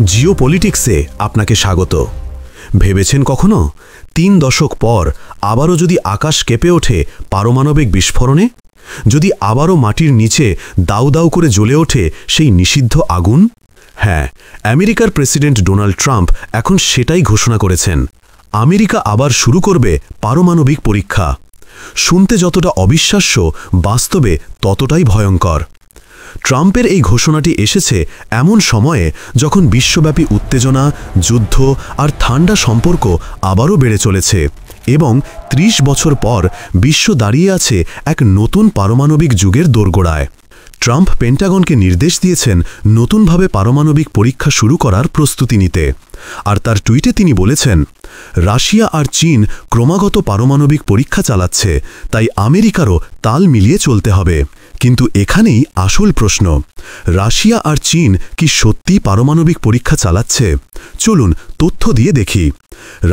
জিওপলিটিক্সে আপনাকে স্বাগত। ভেবেছেন কখনো ৩ দশক পর আবারও যদি আকাশ কেঁপে ওঠে পারমাণবিক বিস্ফোরণে, যদি আবারও মাটির নিচে দাউ দাউ করে জ্বলে ওঠে সেই নিষিদ্ধ আগুন? হ্যাঁ, আমেরিকার প্রেসিডেন্ট ডোনাল্ড ট্রাম্প এখন সেটাই ঘোষণা করেছেন। আমেরিকা আবার শুরু করবে পারমাণবিক পরীক্ষা। শুনতে যতটা অবিশ্বাস্য, বাস্তবে ততটাই ভয়ঙ্কর। ট্রাম্পের এই ঘোষণাটি এসেছে এমন সময়ে যখন বিশ্বব্যাপী উত্তেজনা, যুদ্ধ আর ঠান্ডা সম্পর্ক আবারও বেড়ে চলেছে এবং ৩০ বছর পর বিশ্ব দাঁড়িয়ে আছে এক নতুন পারমাণবিক যুগের দোরগোড়ায়। ট্রাম্প পেন্টাগনকে নির্দেশ দিয়েছেন নতুনভাবে পারমাণবিক পরীক্ষা শুরু করার প্রস্তুতি নিতে। আর তার টুইটে তিনি বলেছেন, রাশিয়া আর চীন ক্রমাগত পারমাণবিক পরীক্ষা চালাচ্ছে, তাই আমেরিকারও তাল মিলিয়ে চলতে হবে। কিন্তু এখানেই আসল প্রশ্ন, রাশিয়া আর চীন কি সত্যি পারমাণবিক পরীক্ষা চালাচ্ছে? চলুন তথ্য দিয়ে দেখি।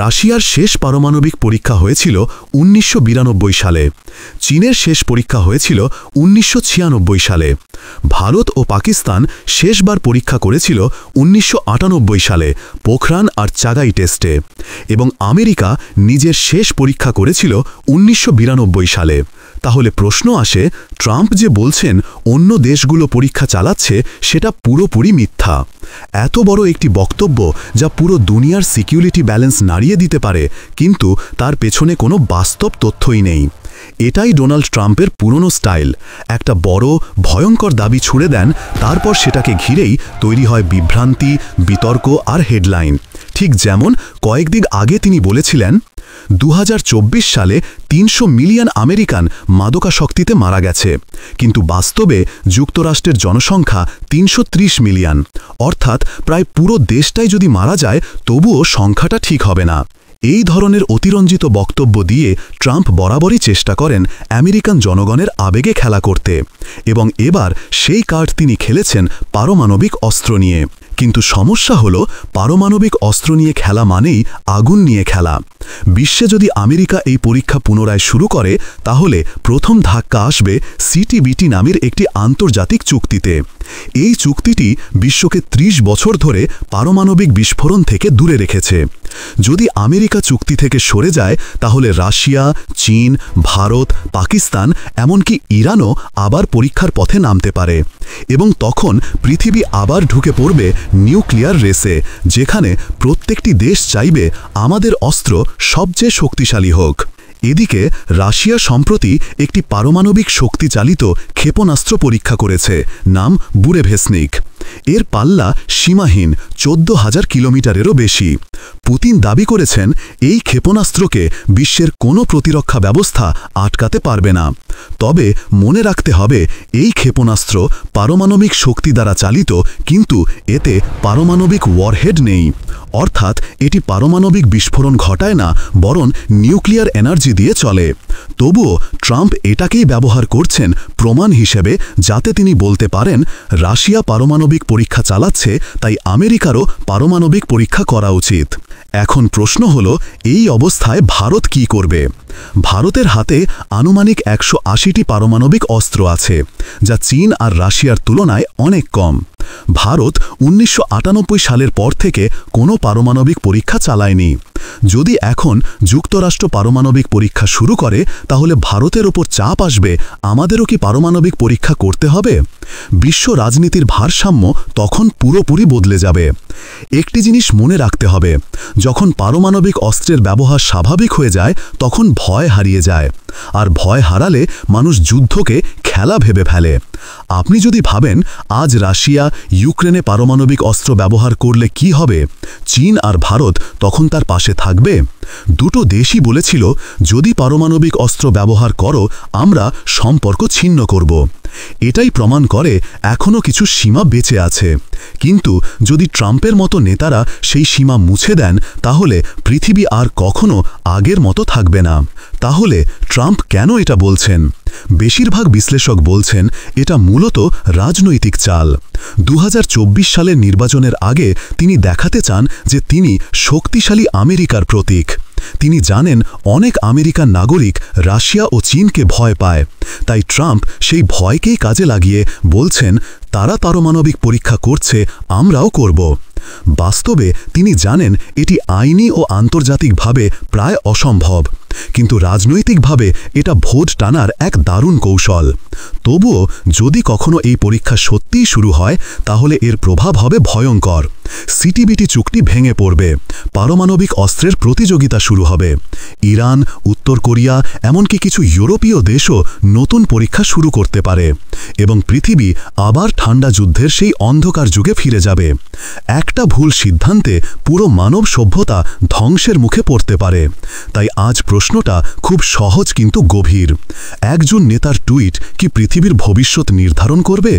রাশিয়ার শেষ পারমাণবিক পরীক্ষা হয়েছিল ১৯৯২ সালে, চীনের শেষ পরীক্ষা হয়েছিল ১৯৯৬ সালে, ভারত ও পাকিস্তান শেষবার পরীক্ষা করেছিল ১৯৯৮ সালে পোখরান আর চাগাই টেস্টে, এবং আমেরিকা নিজের শেষ পরীক্ষা করেছিল ১৯৯২ সালে। তাহলে প্রশ্ন আসে, ট্রাম্প যে বলছেন অন্য দেশগুলো পরীক্ষা চালাচ্ছে, সেটা পুরোপুরি মিথ্যা। এত বড় একটি বক্তব্য যা পুরো দুনিয়ার সিকিউরিটি ব্যালেন্স নাড়িয়ে দিতে পারে, কিন্তু তার পেছনে কোনো বাস্তব তথ্যই নেই। এটাই ডোনাল্ড ট্রাম্পের পুরনো স্টাইল। একটা বড় ভয়ঙ্কর দাবি ছুড়ে দেন, তারপর সেটাকে ঘিরেই তৈরি হয় বিভ্রান্তি, বিতর্ক আর হেডলাইন। ঠিক যেমন কয়েকদিন আগে তিনি বলেছিলেন ২০২৪ সালে ৩০০ মিলিয়ন আমেরিকান মাদকাসক্তিতে মারা গেছে, কিন্তু বাস্তবে যুক্তরাষ্ট্রের জনসংখ্যা ৩৩০ মিলিয়ন, অর্থাৎ প্রায় পুরো দেশটাই যদি মারা যায় তবুও সংখ্যাটা ঠিক হবে না। এই ধরনের অতিরঞ্জিত বক্তব্য দিয়ে ট্রাম্প বরাবরই চেষ্টা করেন আমেরিকান জনগণের আবেগে খেলা করতে, এবং এবার সেই কার্ড তিনি খেলেছেন পারমাণবিক অস্ত্র নিয়ে। কিন্তু সমস্যা হলো, পারমাণবিক অস্ত্র নিয়ে খেলা মানেই আগুন নিয়ে খেলা। বিশ্বে যদি আমেরিকা এই পরীক্ষা পুনরায় শুরু করে, তাহলে প্রথম ধাক্কা আসবে সিটিবিটি নামের একটি আন্তর্জাতিক চুক্তিতে। এই চুক্তিটি বিশ্বকে ৩০ বছর ধরে পারমাণবিক বিস্ফোরণ থেকে দূরে রেখেছে। যদি আমেরিকা চুক্তি থেকে সরে যায়, তাহলে রাশিয়া, চীন, ভারত, পাকিস্তান, এমনকি ইরানও আবার পরীক্ষার পথে নামতে পারে, এবং তখন পৃথিবী আবার ঢুকে পড়বে নিউক্লিয়ার রেসে, যেখানে প্রত্যেকটি দেশ চাইবে আমাদের অস্ত্র সবচেয়ে শক্তিশালী হোক। এদিকে রাশিয়া সম্প্রতি একটি পারমাণবিক শক্তিচালিত ক্ষেপণাস্ত্র পরীক্ষা করেছে, নাম বুরেভেসনিক। এর পাল্লা সীমাহীন, ১৪,০০০ কিলোমিটারেরও বেশি। পুতিন দাবি করেছেন এই ক্ষেপণাস্ত্রকে বিশ্বের কোনো প্রতিরক্ষা ব্যবস্থা আটকাতে পারবে না। তবে মনে রাখতে হবে, এই ক্ষেপণাস্ত্র পারমাণবিক শক্তি দ্বারা চালিত, কিন্তু এতে পারমাণবিক ওয়ারহেড নেই, অর্থাৎ এটি পারমাণবিক বিস্ফোরণ ঘটায় না, বরং নিউক্লিয়ার এনার্জি দিয়ে চলে। তবুও ট্রাম্প এটাকেই ব্যবহার করছেন প্রমাণ হিসেবে, যাতে তিনি বলতে পারেন রাশিয়া পারমাণবিক পরীক্ষা চালাচ্ছে, তাই আমেরিকারও পারমাণবিক পরীক্ষা করা উচিত। এখন প্রশ্ন হলো, এই অবস্থায় ভারত কি করবে? ভারতের হাতে আনুমানিক ১৮০টি পারমাণবিক অস্ত্র আছে, যা চীন আর রাশিয়ার তুলনায় অনেক কম। ভারত ১৯৯৮ সালের পর থেকে কোনো পারমাণবিক পরীক্ষা চালায়নি। যদি এখন যুক্তরাষ্ট্র পারমাণবিক পরীক্ষা শুরু করে, তাহলে ভারতের ওপর চাপ আসবে, আমাদেরও কি পারমাণবিক পরীক্ষা করতে হবে? বিশ্ব রাজনীতির ভারসাম্য তখন পুরোপুরি বদলে যাবে। একটি জিনিস মনে রাখতে হবে, যখন পারমাণবিক অস্ত্রের ব্যবহার স্বাভাবিক হয়ে যায়, তখন ভয় হারিয়ে যায়, আর ভয় হারালে মানুষ যুদ্ধকে খেলা ভেবে ফেলে। আপনি যদি ভাবেন আজ রাশিয়া ইউক্রেনে পারমাণবিক অস্ত্র ব্যবহার করলে কি হবে, চীন আর ভারত তখন তার পাশে থাকবে? দুটো দেশই বলেছিল, যদি পারমাণবিক অস্ত্র ব্যবহার করো, আমরা সম্পর্ক ছিন্ন করব। এটাই প্রমাণ করে এখনও কিছু সীমা বেঁচে আছে। কিন্তু যদি ট্রাম্পের মতো নেতারা সেই সীমা মুছে দেন, তাহলে পৃথিবী আর কখনো আগের মতো থাকবে না। তাহলে ট্রাম্প কেন এটা বলছেন? বেশিরভাগ বিশ্লেষক বলছেন এটা মূলত রাজনৈতিক চাল। ২০২৪ সালের নির্বাচনের আগে তিনি দেখাতে চান যে তিনি শক্তিশালী আমেরিকার প্রতীক। তিনি জানেন অনেক আমেরিকান নাগরিক রাশিয়া ও চীনকে ভয় পায়, তাই ট্রাম্প সেই ভয়কেই কাজে লাগিয়ে বলছেন, তারা পারমাণবিক পরীক্ষা করছে, আমরাও করব। বাস্তবে তিনি জানেন এটি আইনি ও আন্তর্জাতিকভাবে প্রায় অসম্ভব, কিন্তু রাজনৈতিকভাবে এটা ভোট টানার এক দারুণ কৌশল। তবুও যদি কখনো এই পরীক্ষা সত্যিই শুরু হয়, তাহলে এর প্রভাব হবে ভয়ঙ্কর। সিটিবিটি চুক্তি ভেঙে পড়বে, পারমাণবিক অস্ত্রের প্রতিযোগিতা শুরু হবে। ইরান, উত্তর কোরিয়া, এমনকি কিছু ইউরোপীয় দেশও নতুন পরীক্ষা শুরু করতে পারে, এবং পৃথিবী আবার ঠান্ডা যুদ্ধের সেই অন্ধকার যুগে ফিরে যাবে। একটা ভুল সিদ্ধান্তে পুরো মানব সভ্যতা ধ্বংসের মুখে পড়তে পারে। তাই আজ প্রশ্নটা খুব সহজ কিন্তু গভীর। একজন নেতার টুইট কি পৃথিবীর ভবিষ্যৎ নির্ধারণ করবে?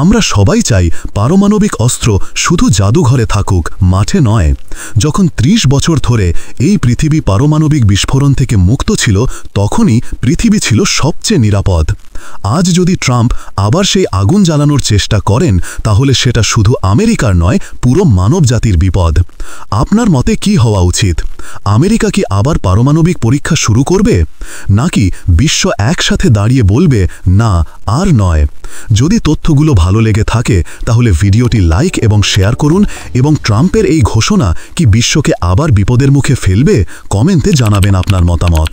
আমরা সবাই চাই পারমাণবিক অস্ত্র শুধু জাদুঘরে থাকুক, মাঠে নয়। যখন ৩০ বছর ধরে এই পৃথিবী পারমাণবিক বিস্ফোরণ থেকে মুক্ত ছিল, তখনই পৃথিবী ছিল সবচেয়ে নিরাপদ। আজ যদি ট্রাম্প আবার সেই আগুন জ্বালানোর চেষ্টা করেন, তাহলে সেটা শুধু আমেরিকার নয়, পুরো মানবজাতির বিপদ। আপনার মতে কি হওয়া উচিত? আমেরিকা কি আবার পারমাণবিক পরীক্ষা শুরু করবে, নাকি বিশ্ব একসাথে দাঁড়িয়ে বলবে না, আর নয়? যদি তথ্যগুলো ভালো লেগে থাকে, তাহলে ভিডিওটি লাইক এবং শেয়ার করুন, এবং ট্রাম্পের এই ঘোষণা কি বিশ্বকে আবার বিপদের মুখে ফেলবে? কমেন্টে জানাবেন আপনার মতামত।